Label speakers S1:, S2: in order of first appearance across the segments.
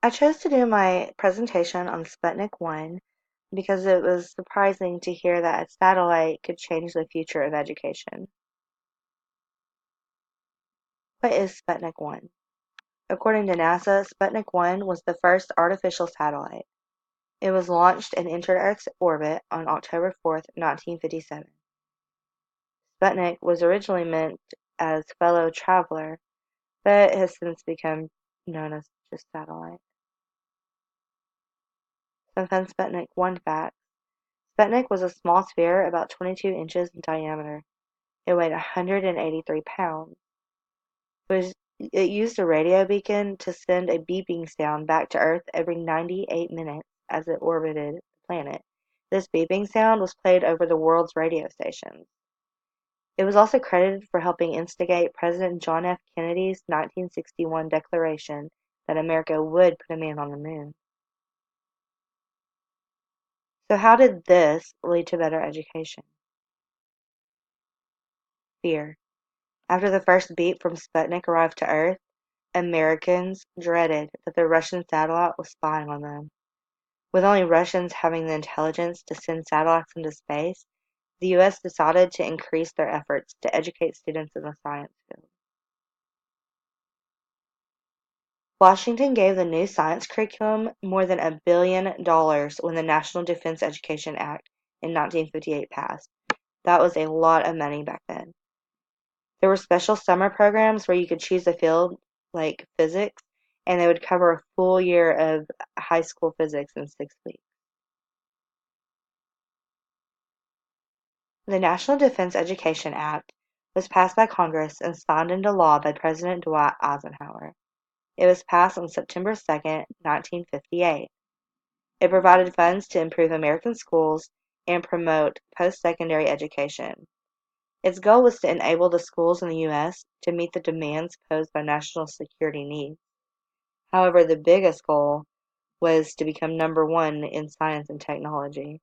S1: I chose to do my presentation on Sputnik 1 because it was surprising to hear that a satellite could change the future of education. What is Sputnik 1? According to NASA, Sputnik 1 was the first artificial satellite. It was launched and entered Earth's orbit on October 4th, 1957. Sputnik was originally meant as fellow traveler, but has since become known as just satellite. Some fun Sputnik 1 facts. Sputnik was a small sphere about 22 inches in diameter. It weighed 183 pounds. It used a radio beacon to send a beeping sound back to Earth every 98 minutes as it orbited the planet. This beeping sound was played over the world's radio stations. It was also credited for helping instigate President John F. Kennedy's 1961 declaration that America would put a man on the moon. So how did this lead to better education? Fear. After the first beep from Sputnik arrived to Earth, Americans dreaded that the Russian satellite was spying on them. With only Russians having the intelligence to send satellites into space, the U.S. decided to increase their efforts to educate students in the science field. Washington gave the new science curriculum more than $1 billion when the National Defense Education Act in 1958 passed. That was a lot of money back then. There were special summer programs where you could choose a field like physics, and they would cover a full year of high school physics in 6 weeks. The National Defense Education Act was passed by Congress and signed into law by President Dwight Eisenhower. It was passed on September 2nd, 1958. It provided funds to improve American schools and promote post-secondary education. Its goal was to enable the schools in the U.S. to meet the demands posed by national security needs. However, the biggest goal was to become number one in science and technology.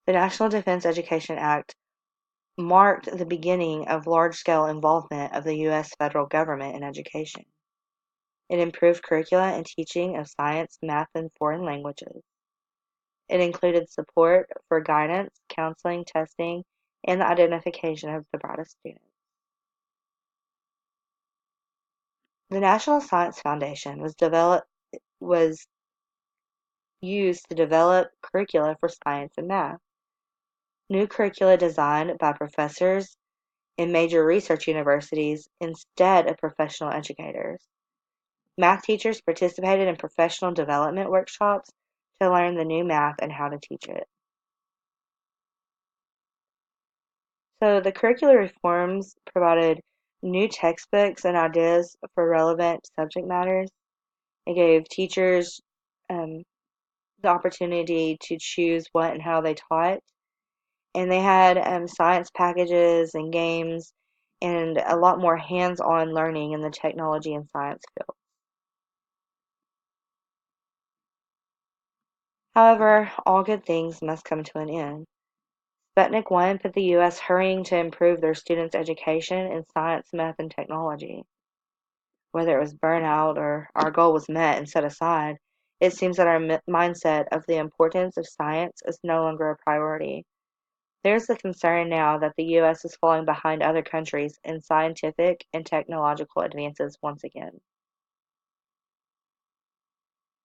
S1: The National Defense Education Act marked the beginning of large-scale involvement of the U.S. federal government in education. It improved curricula and teaching of science, math, and foreign languages. It included support for guidance, counseling, testing, and the identification of the brightest students. The National Science Foundation was used to develop curricula for science and math. New curricula designed by professors in major research universities instead of professional educators. Math teachers participated in professional development workshops to learn the new math and how to teach it. So the curricular reforms provided new textbooks and ideas for relevant subject matters. It gave teachers um, the opportunity to choose what and how they taught. And they had science packages and games and a lot more hands-on learning in the technology and science field. However, all good things must come to an end. Sputnik 1 put the U.S. hurrying to improve their students' education in science, math, and technology. Whether it was burnout or our goal was met and set aside, it seems that our mindset of the importance of science is no longer a priority. There's the concern now that the U.S. is falling behind other countries in scientific and technological advances once again.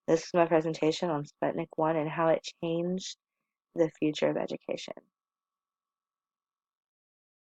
S1: This is my presentation on Sputnik 1 and how it changed the future of education.